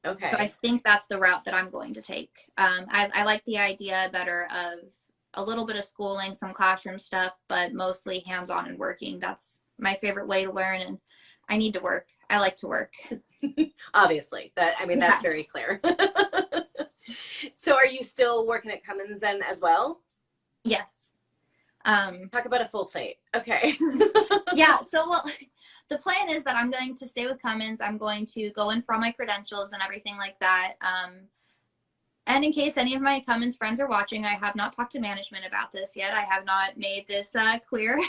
So I Okay. think that's the route that I'm going to take. I like the idea better of a little bit of schooling, some classroom stuff, but mostly hands-on and working. That's my favorite way to learn, and I need to work. I like to work. Obviously. I mean, that's Yeah. very clear. So are you still working at Cummins then as well? Yes. Talk about a full plate. Okay. Yeah. So, well, the plan is that I'm going to stay with Cummins. I'm going to go in for all my credentials and everything like that. And in case any of my Cummins friends are watching, I have not talked to management about this yet. I have not made this clear.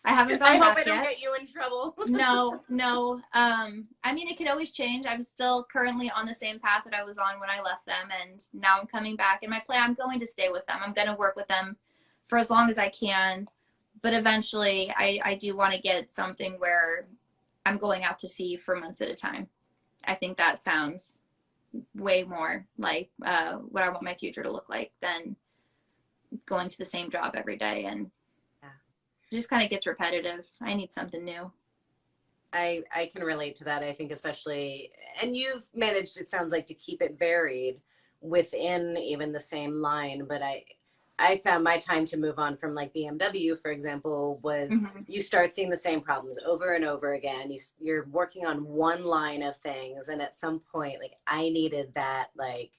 I haven't I gone hope back I don't yet. get you in trouble. No, no. I mean, it could always change. I'm still currently on the same path that I was on when I left them, and now I'm coming back. And my plan, I'm going to stay with them. I'm going to work with them for as long as I can. But eventually, I do want to get something where I'm going out to sea for months at a time. I think that sounds way more like what I want my future to look like than going to the same job every day, and Yeah. it just kind of gets repetitive. I need something new. I can relate to that. I think especially, and you've managed, it sounds like, to keep it varied within even the same line. But I found my time to move on from like BMW, for example, was Mm-hmm. you start seeing the same problems over and over again. You're working on one line of things, and at some point, like I needed that, like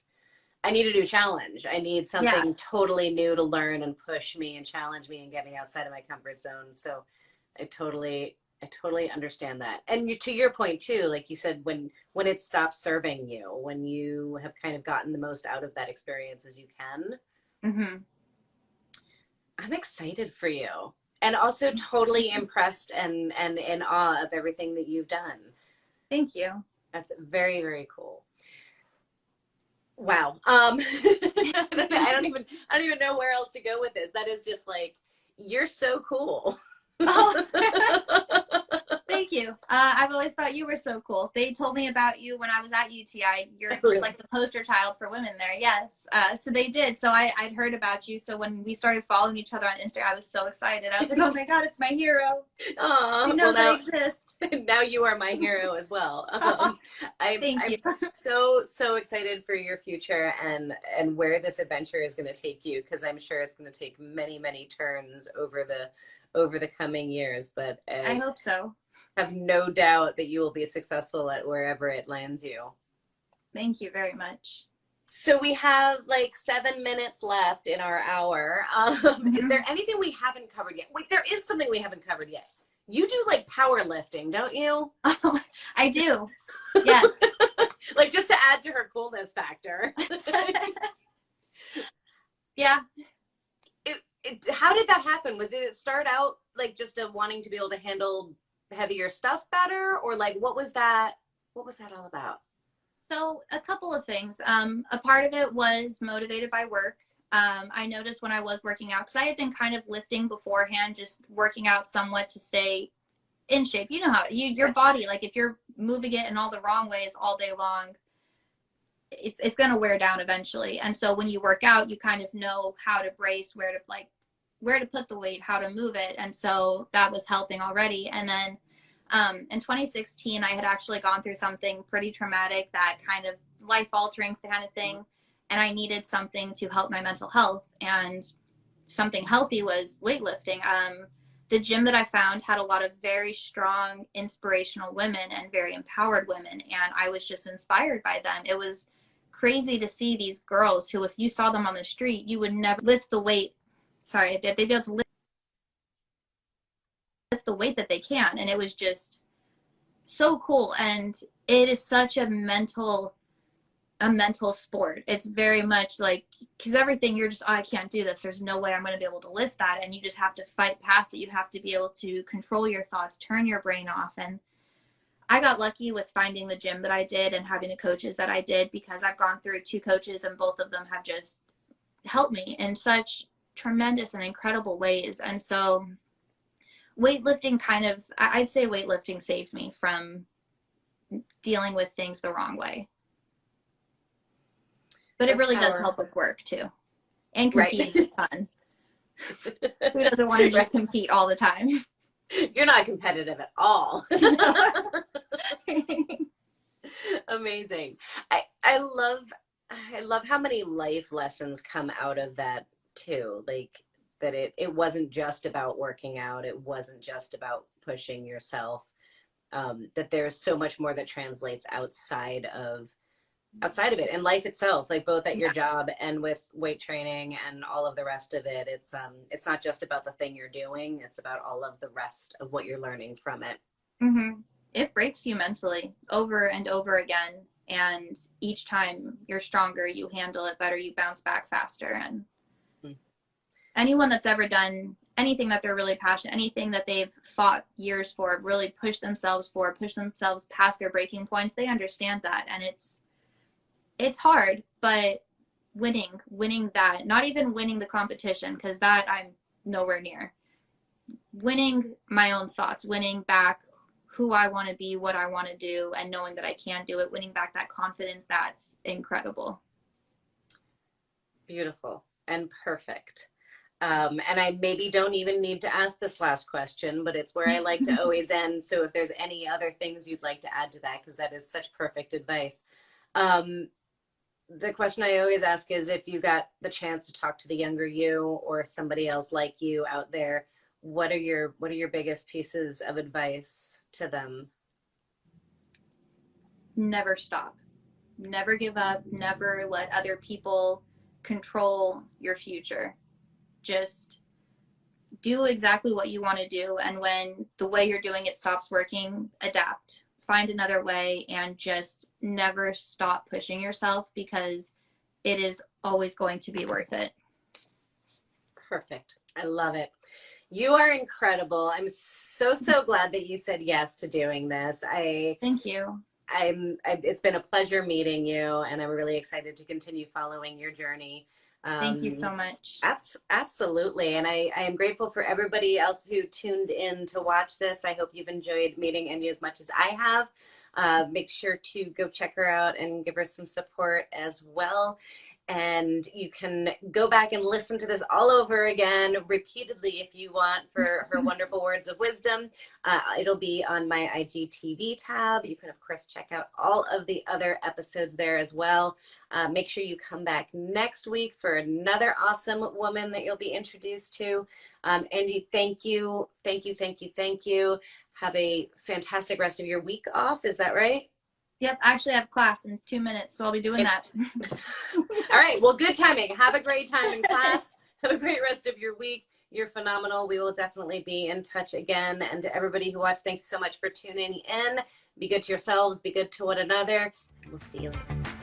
I need a new challenge. I need Yeah. something totally new to learn and push me and challenge me and get me outside of my comfort zone. So I totally understand that. And to your point too, like you said, when it stops serving you, when you have kind of gotten the most out of that experience as you can, Mm-hmm. I'm excited for you. And also totally impressed and in awe of everything that you've done. Thank you. That's very, very cool. Wow. I don't even know where else to go with this. That is just like, you're so cool. Oh, thank you. I've always thought you were so cool. They told me about you when I was at UTI. You're just Really? like the poster child for women there. Yes. So they did. So I'd heard about you. So when we started following each other on Instagram, I was so excited. I was like, oh my God, it's my hero. She Aw, well knows I now exist. now you are my hero as well. I'm Thank I'm you. so excited for your future and where this adventure is going to take you, because I'm sure it's going to take many turns over the coming years. But I I hope so. have no doubt that you will be successful at wherever it lands you. Thank you very much. So we have like 7 minutes left in our hour. Is Mm-hmm. there anything we haven't covered yet? Wait, there is something we haven't covered yet. You do like powerlifting, don't you? Oh, I do. Yes. Like just to add to her coolness factor. Yeah. How did that happen? Did it start out like just a wanting to be able to handle heavier stuff better, or like what was that? What was that all about? So a couple of things. A part of it was motivated by work. I noticed when I was working out, because I had been kind of lifting beforehand, just working out somewhat to stay in shape. You know how your Yeah. body, like if you're moving it in all the wrong ways all day long, it's going to wear down eventually. And so when you work out, you kind of know how to brace, where to put the weight, how to move it. And so that was helping already. And then in 2016, I had actually gone through something pretty traumatic, that kind of life altering kind of thing. And I needed something to help my mental health. And something healthy was weightlifting. The gym that I found had a lot of very strong, inspirational women and very empowered women. And I was just inspired by them. It was crazy to see these girls who, if you saw them on the street, you would never lift the weight. Sorry, that they'd be able to lift the weight that they can. And it was just so cool. And it is such a mental a mental sport. It's very much like, because everything you're just, oh, I can't do this. There's no way I'm going to be able to lift that. And you just have to fight past it. You have to be able to control your thoughts, turn your brain off. And I got lucky with finding the gym that I did and having the coaches that I did, because I've gone through 2 coaches and both of them have just helped me in such tremendous and incredible ways. And so weightlifting I'd say weightlifting saved me from dealing with things the wrong way. But it really does help with work too. And competing is fun. Who doesn't want to just compete all the time? You're not competitive at all. Amazing. I love how many life lessons come out of that too. Like that it wasn't just about working out. It wasn't just about pushing yourself. That there's so much more that translates outside of it, and life itself, like both at your job and with weight training and all of the rest of it. It's not just about the thing you're doing. It's about all of the rest of what you're learning from it. Mm-hmm. It breaks you mentally over and over again. And each time you're stronger, you handle it better, you bounce back faster. And anyone that's ever done anything that they're really passionate, anything that they've fought years for, really push themselves past their breaking points, they understand that. And it's hard, but winning that, not even winning the competition, because that I'm nowhere near. Winning my own thoughts, winning back who I want to be, what I want to do, and knowing that I can do it, winning back that confidence, that's incredible. Beautiful and perfect. And I maybe don't even need to ask this last question, but it's where I like to always end. So if there's any other things you'd like to add to that, because that is such perfect advice. The question I always ask is, if you got the chance to talk to the younger you or somebody else like you out there, what are your biggest pieces of advice to them? Never stop. Never give up. Never let other people control your future. Just do exactly what you want to do. And when the way you're doing it stops working, adapt. Find another way, and just never stop pushing yourself, because it is always going to be worth it. Perfect. I love it. You are incredible. I'm so glad that you said yes to doing this. Thank you. It's been a pleasure meeting you, and I'm really excited to continue following your journey. Thank you so much. Absolutely. And I am grateful for everybody else who tuned in to watch this. I hope you've enjoyed meeting Angie as much as I have. Make sure to go check her out and give her some support as well. And you can go back and listen to this all over again repeatedly if you want, for her wonderful words of wisdom. It'll be on my IGTV tab. You can, of course, check out all of the other episodes there as well. Make sure you come back next week for another awesome woman that you'll be introduced to. Angie, thank you. Thank you, thank you, thank you. Have a fantastic rest of your week off. Is that right? Yep, actually I have class in 2 minutes, so I'll be doing that. All right, well, good timing. Have a great time in class. Have a great rest of your week. You're phenomenal. We will definitely be in touch again. And to everybody who watched, thanks so much for tuning in. Be good to yourselves. Be good to one another. And we'll see you later.